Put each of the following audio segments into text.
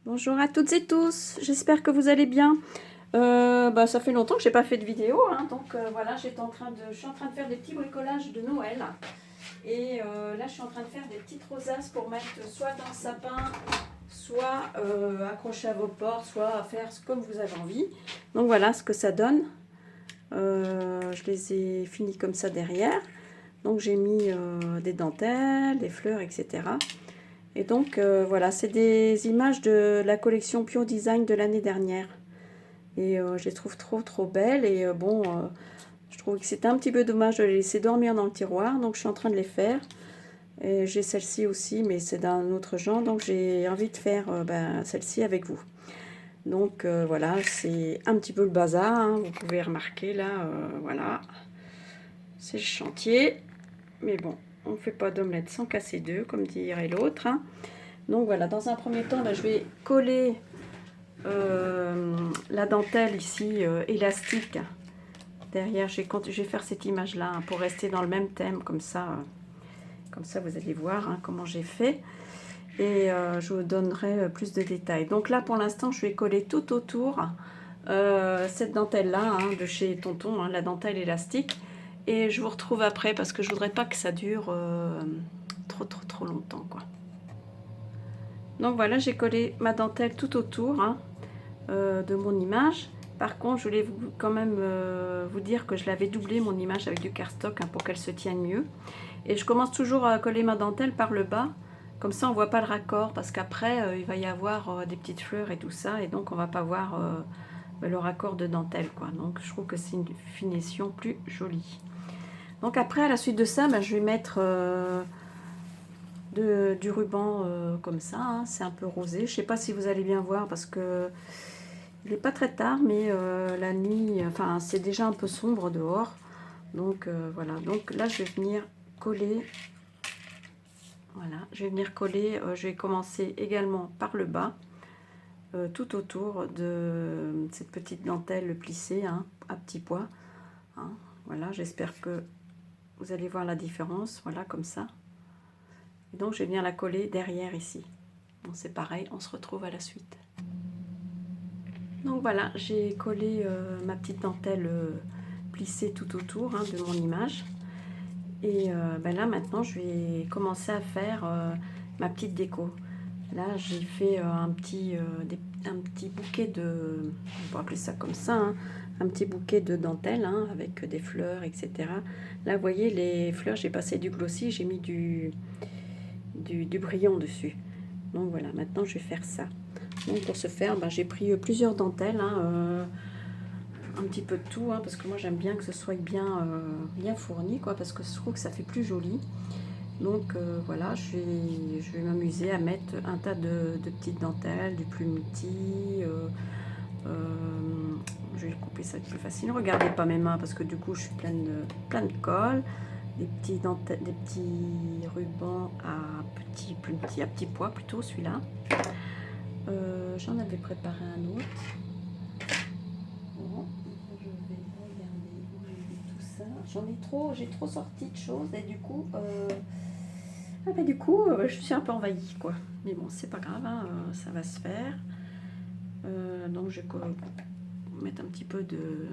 Bonjour à toutes et tous, j'espère que vous allez bien. Ça fait longtemps que j'ai pas fait de vidéo, hein, donc voilà, je suis en train de faire des petits bricolages de Noël. Et là, je suis en train de faire des petites rosaces pour mettre soit dans le sapin, soit accrocher à vos portes, soit à faire comme vous avez envie. Donc voilà ce que ça donne. Je les ai finis comme ça derrière. Donc j'ai mis des dentelles, des fleurs, etc. Et donc voilà, c'est des images de la collection Pure Design de l'année dernière. Et je les trouve trop belles. Et je trouve que c'était un petit peu dommage de les laisser dormir dans le tiroir. Donc je suis en train de les faire. Et j'ai celle-ci aussi, mais c'est d'un autre genre. Donc j'ai envie de faire celle-ci avec vous. Donc voilà, c'est un petit peu le bazar, hein, vous pouvez remarquer là, voilà. C'est le chantier. Mais bon, on ne fait pas d'omelette sans casser deux, comme dirait l'autre, hein. Donc voilà, dans un premier temps, je vais coller la dentelle ici élastique. Derrière, je vais faire cette image-là hein, pour rester dans le même thème, comme ça vous allez voir hein, comment j'ai fait. Et je vous donnerai plus de détails. Donc là, pour l'instant, je vais coller tout autour cette dentelle-là hein, de chez Tonton, hein, la dentelle élastique. Et je vous retrouve après parce que je voudrais pas que ça dure trop longtemps, quoi. Donc voilà, j'ai collé ma dentelle tout autour hein, de mon image. Par contre, je voulais quand même vous dire que je l'avais doublé mon image avec du cardstock hein, pour qu'elle se tienne mieux. Et je commence toujours à coller ma dentelle par le bas. Comme ça, on ne voit pas le raccord parce qu'après, il va y avoir des petites fleurs et tout ça. Et donc, on ne va pas voir le raccord de dentelle, quoi. Donc, je trouve que c'est une finition plus jolie. Donc après, à la suite de ça, je vais mettre du ruban comme ça, hein. C'est un peu rosé. Je ne sais pas si vous allez bien voir parce que il n'est pas très tard, mais la nuit, enfin c'est déjà un peu sombre dehors. Donc voilà, donc là je vais venir coller. Voilà, je vais venir coller, je vais commencer également par le bas, tout autour de cette petite dentelle plissée hein, à petits pois. Hein. Voilà, j'espère que vous allez voir la différence, voilà comme ça. Et donc je vais venir la coller derrière ici. Bon, c'est pareil, on se retrouve à la suite. Donc voilà, j'ai collé ma petite dentelle plissée tout autour hein, de mon image. Et là maintenant, je vais commencer à faire ma petite déco. Là, j'ai fait un petit bouquet de, on va appeler ça comme ça, hein, un petit bouquet de dentelle hein, avec des fleurs, etc. Là, vous voyez, les fleurs, j'ai passé du glossy, j'ai mis du brillant dessus. Donc voilà, maintenant, je vais faire ça. Donc pour ce faire, j'ai pris plusieurs dentelles, hein, un petit peu de tout, hein, parce que moi j'aime bien que ce soit bien fourni, quoi, parce que je trouve que ça fait plus joli. Donc voilà, je vais m'amuser à mettre un tas de petites dentelles, du plumiti. Je vais couper ça plus facile. Regardez pas mes mains parce que du coup je suis plein de colle. Des petits dentelles, des petits rubans à petits pois plutôt celui-là. J'en avais préparé un autre. Bon, je vais regarder où j'ai mis tout ça. J'ai trop sorti de choses et du coup, je suis un peu envahie quoi. Mais bon, c'est pas grave, hein, ça va se faire. Donc je vais mettre un petit peu de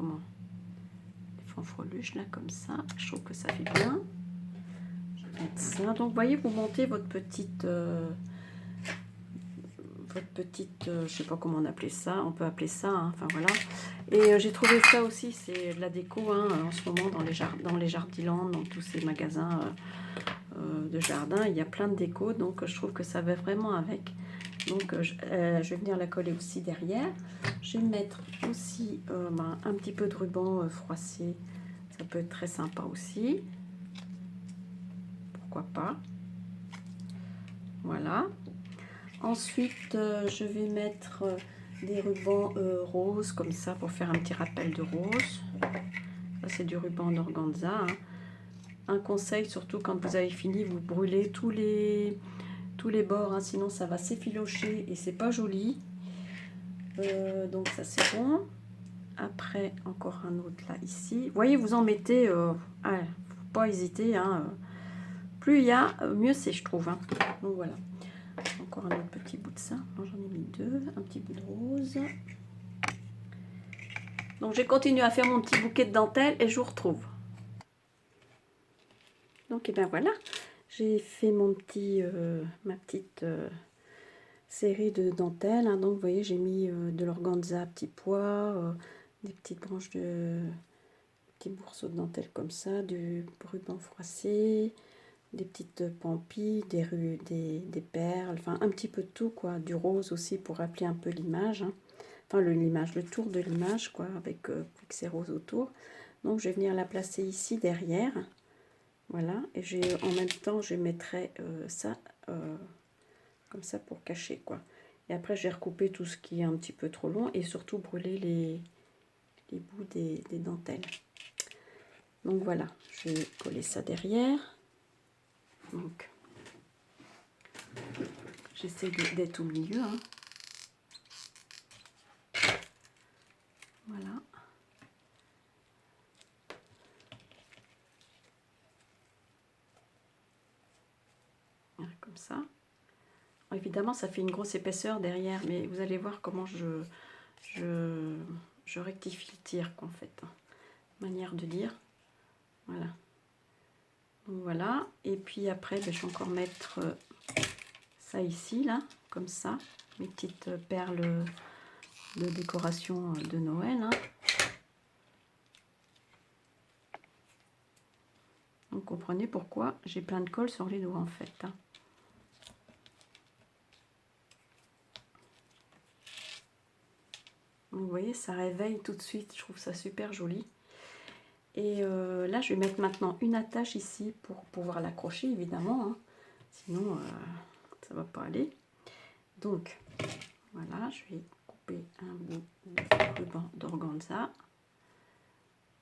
des fanfreluches là comme ça. Je trouve que ça fait bien. Je vais mettre ça. Donc vous voyez, vous montez votre petite je sais pas comment on appelait ça, on peut appeler ça, hein, enfin voilà. Et j'ai trouvé ça aussi, c'est de la déco hein, en ce moment dans les Jardiland, dans tous ces magasins de jardin, il y a plein de déco, donc je trouve que ça va vraiment avec. Donc je vais venir la coller aussi derrière. Je vais mettre aussi un petit peu de ruban froissé, ça peut être très sympa aussi. Pourquoi pas. Voilà. Ensuite, je vais mettre des rubans roses comme ça pour faire un petit rappel de rose. Ça, c'est du ruban en organza. Hein. Un conseil, surtout quand vous avez fini, vous brûlez tous les bords, hein, sinon ça va s'effilocher et c'est pas joli. Donc ça c'est bon. Après, encore un autre là, ici. Vous voyez, vous en mettez, faut pas hésiter. Hein, plus il y a, mieux c'est, je trouve. Hein. Donc voilà. Donc encore un autre petit bout de ça. J'en ai mis 2, un petit bout de rose. Donc j'ai continué à faire mon petit bouquet de dentelle et je vous retrouve. Donc et bien voilà, j'ai fait mon petit, ma petite série de dentelles. Hein. Donc vous voyez, j'ai mis de l'organza, petits pois, des petites branches de petits morceaux de dentelle comme ça, du ruban froissé, des petites pampilles, des perles, enfin un petit peu de tout quoi, du rose aussi pour rappeler un peu l'image. Hein. Enfin l'image, le tour de l'image quoi, avec ces roses autour. Donc je vais venir la placer ici derrière. Voilà, et en même temps je mettrai ça comme ça pour cacher quoi. Et après je vais recouper tout ce qui est un petit peu trop long et surtout brûler les bouts des dentelles. Donc voilà, je vais coller ça derrière. Donc j'essaie d'être au milieu. Hein. Voilà. Voilà, comme ça. Alors, évidemment, ça fait une grosse épaisseur derrière, mais vous allez voir comment je rectifie le tir qu'en fait. Hein. Manière de dire. Voilà. Donc voilà. Et puis après, ben, je vais encore mettre ça ici, là, comme ça. Mes petites perles de décoration de Noël. Hein. Vous comprenez pourquoi j'ai plein de colle sur les doigts en fait. Hein. Vous voyez, ça réveille tout de suite. Je trouve ça super joli. Et là, je vais mettre maintenant une attache ici pour pouvoir l'accrocher évidemment. Hein. Sinon, ça va pas aller. Donc, voilà, je vais couper un bout de ruban d'organza.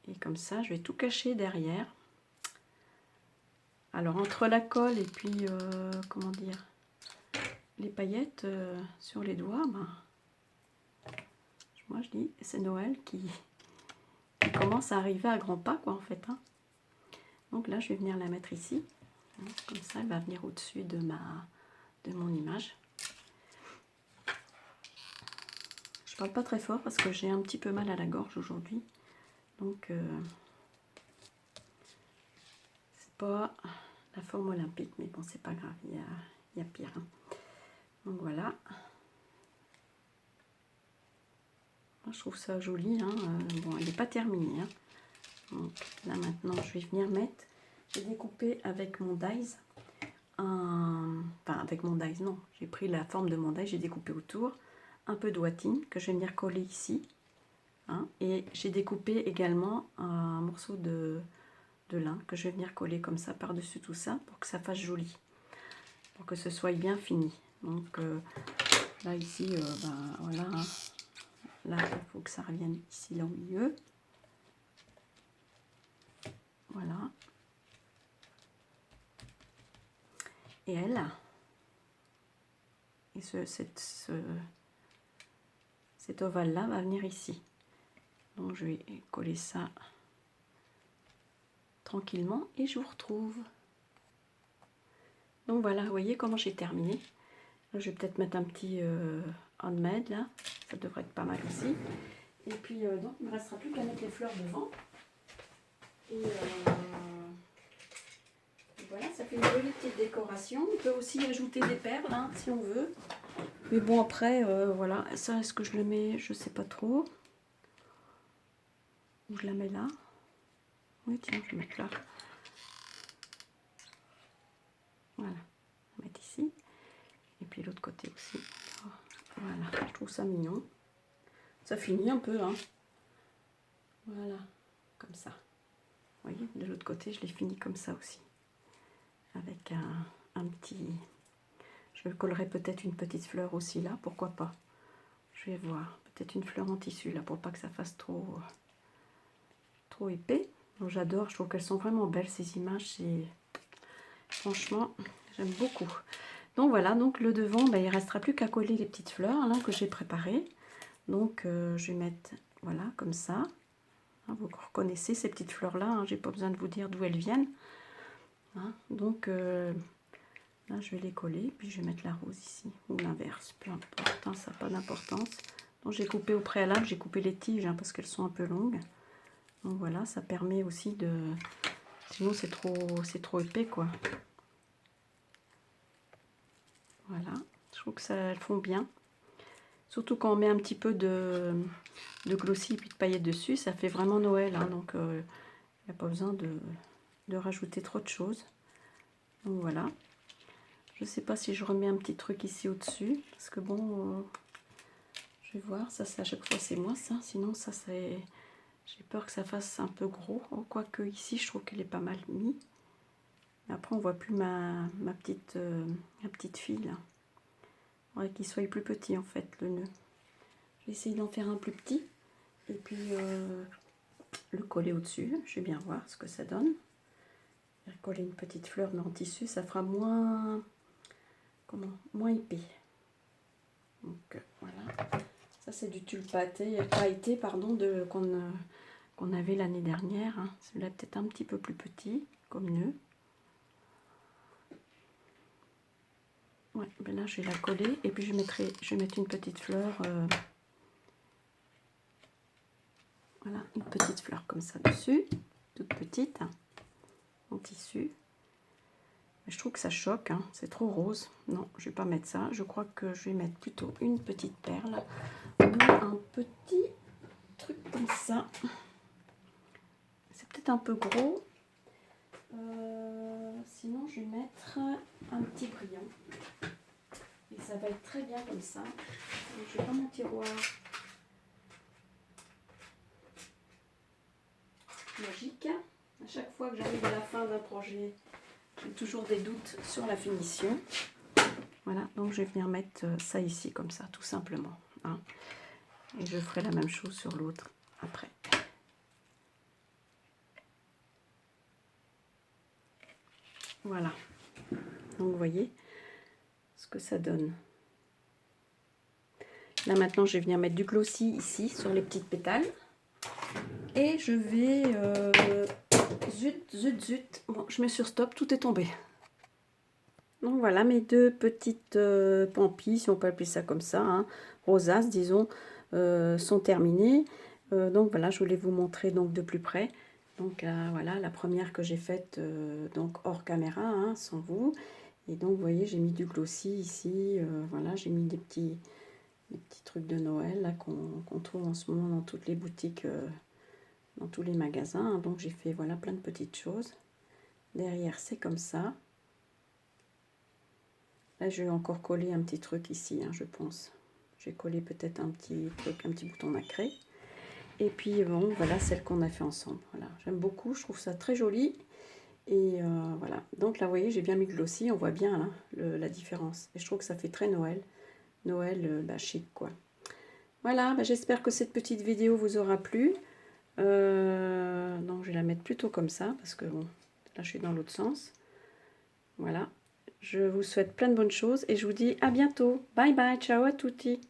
Et comme ça, je vais tout cacher derrière. Alors, entre la colle et puis, comment dire, les paillettes sur les doigts, ben, moi je dis, c'est Noël qui commence à arriver à grands pas, quoi, en fait. Hein. Donc là, je vais venir la mettre ici. Hein, comme ça, elle va venir au-dessus de mon image. Je parle pas très fort parce que j'ai un petit peu mal à la gorge aujourd'hui. Donc, c'est pas la forme olympique, mais bon, c'est pas grave, il y a pire. Hein. Donc voilà. Moi, je trouve ça joli. Hein. Bon, il n'est pas terminé. Hein. Donc là, maintenant, je vais venir mettre. J'ai découpé avec mon dies. Enfin, avec mon dies, non. J'ai pris la forme de mon dies, j'ai découpé autour. Un peu de ouatine que je vais venir coller ici. Hein. Et j'ai découpé également un morceau de lin que je vais venir coller comme ça par-dessus tout ça pour que ça fasse joli. Pour que ce soit bien fini. Donc là, ici, ben, voilà. Hein. Là, il faut que ça revienne ici, là, au milieu. Voilà. Et elle, et cet ovale-là va venir ici. Donc, je vais coller ça tranquillement et je vous retrouve. Donc, voilà, vous voyez comment j'ai terminé. Là, je vais peut-être mettre un petit handmade, là. Ça devrait être pas mal aussi. Et puis, donc, il ne me restera plus qu'à mettre les fleurs devant. Et voilà, ça fait une jolie petite décoration. On peut aussi ajouter des perles, hein, si on veut. Mais bon, après, voilà. Ça, est-ce que je le mets? Je sais pas trop. Ou je la mets là. Oui, tiens, je vais mettre là. Voilà. Je vais mettre ici. Et puis l'autre côté aussi. Voilà, je trouve ça mignon. Ça finit un peu, hein. Voilà, comme ça. Vous voyez, de l'autre côté, je l'ai fini comme ça aussi. Avec un petit... Je collerai peut-être une petite fleur aussi là, pourquoi pas. Je vais voir. Peut-être une fleur en tissu là, pour pas que ça fasse trop épais. J'adore, je trouve qu'elles sont vraiment belles ces images. Franchement, j'aime beaucoup. Donc voilà, donc le devant, ben, il ne restera plus qu'à coller les petites fleurs là, que j'ai préparées. Donc je vais mettre, voilà, comme ça. Hein, vous reconnaissez ces petites fleurs là, hein, j'ai pas besoin de vous dire d'où elles viennent. Hein, donc là Là, je vais les coller, puis je vais mettre la rose ici, ou l'inverse, peu importe, hein, ça n'a pas d'importance. Donc j'ai coupé au préalable, j'ai coupé les tiges hein, parce qu'elles sont un peu longues. Donc voilà, ça permet aussi de... Sinon c'est trop épais quoi. Voilà, je trouve que ça elles font bien. Surtout quand on met un petit peu de glossy et puis de paillettes dessus, ça fait vraiment Noël. Hein, donc il n'y a pas besoin de rajouter trop de choses. Donc voilà. Je ne sais pas si je remets un petit truc ici au-dessus. Parce que bon, je vais voir. Ça, à chaque fois, c'est moi ça. Sinon, ça, c'est... J'ai peur que ça fasse un peu gros. Oh, quoique ici, je trouve qu'elle est pas mal mise. Mais après, on voit plus ma petite fille là. Il faudrait qu'il soit plus petit en fait, le nœud. Je vais essayer d'en faire un plus petit. Et puis, le coller au-dessus. Je vais bien voir ce que ça donne. Je vais coller une petite fleur mais en tissu. Ça fera moins... moins épais. Donc, voilà. Ça, c'est du tulle pailleté pardon, qu'on avait l'année dernière. Hein. Celui-là, peut-être un petit peu plus petit, comme nœud. Ouais, ben là, je vais la coller. Et puis, je vais mettre une petite fleur. Voilà, une petite fleur comme ça dessus. Toute petite, hein, en tissu. Mais je trouve que ça choque, hein, c'est trop rose. Non, je vais pas mettre ça. Je crois que je vais mettre plutôt une petite perle. Ou un petit truc comme ça. C'est peut-être un peu gros. Sinon, je vais mettre un petit brillant. Et ça va être très bien comme ça. Donc, je vais prendre mon tiroir magique. À chaque fois que j'arrive à la fin d'un projet, j'ai toujours des doutes sur la finition. Voilà, donc je vais venir mettre ça ici comme ça, tout simplement. Hein. Et je ferai la même chose sur l'autre après. Voilà. Donc vous voyez ce que ça donne. Là maintenant je vais venir mettre du glossy ici sur les petites pétales. Et je vais... zut. Bon, je mets sur stop, tout est tombé. Donc voilà mes deux petites pampilles, si on peut appeler ça comme ça, hein, rosaces disons, sont terminées. Donc voilà, je voulais vous montrer donc de plus près. Donc voilà, la première que j'ai faite donc hors caméra, hein, sans vous. Et donc vous voyez, j'ai mis du glossy ici, voilà, j'ai mis des petits trucs de Noël là qu'on trouve en ce moment dans toutes les boutiques, dans tous les magasins. Hein. Donc j'ai fait voilà plein de petites choses. Derrière c'est comme ça. Là, je vais encore coller un petit truc ici, hein, je pense. Je vais coller peut-être un petit truc, un petit bouton nacré. Et puis, bon, voilà celle qu'on a fait ensemble. Voilà, j'aime beaucoup, je trouve ça très joli. Et voilà. Donc là, vous voyez, j'ai bien mis le glossy. On voit bien là, la différence. Et je trouve que ça fait très Noël. Noël, chic, quoi. Voilà, j'espère que cette petite vidéo vous aura plu. Donc, je vais la mettre plutôt comme ça, parce que, bon, là, je suis dans l'autre sens. Voilà. Je vous souhaite plein de bonnes choses et je vous dis à bientôt. Bye bye, ciao à tutti.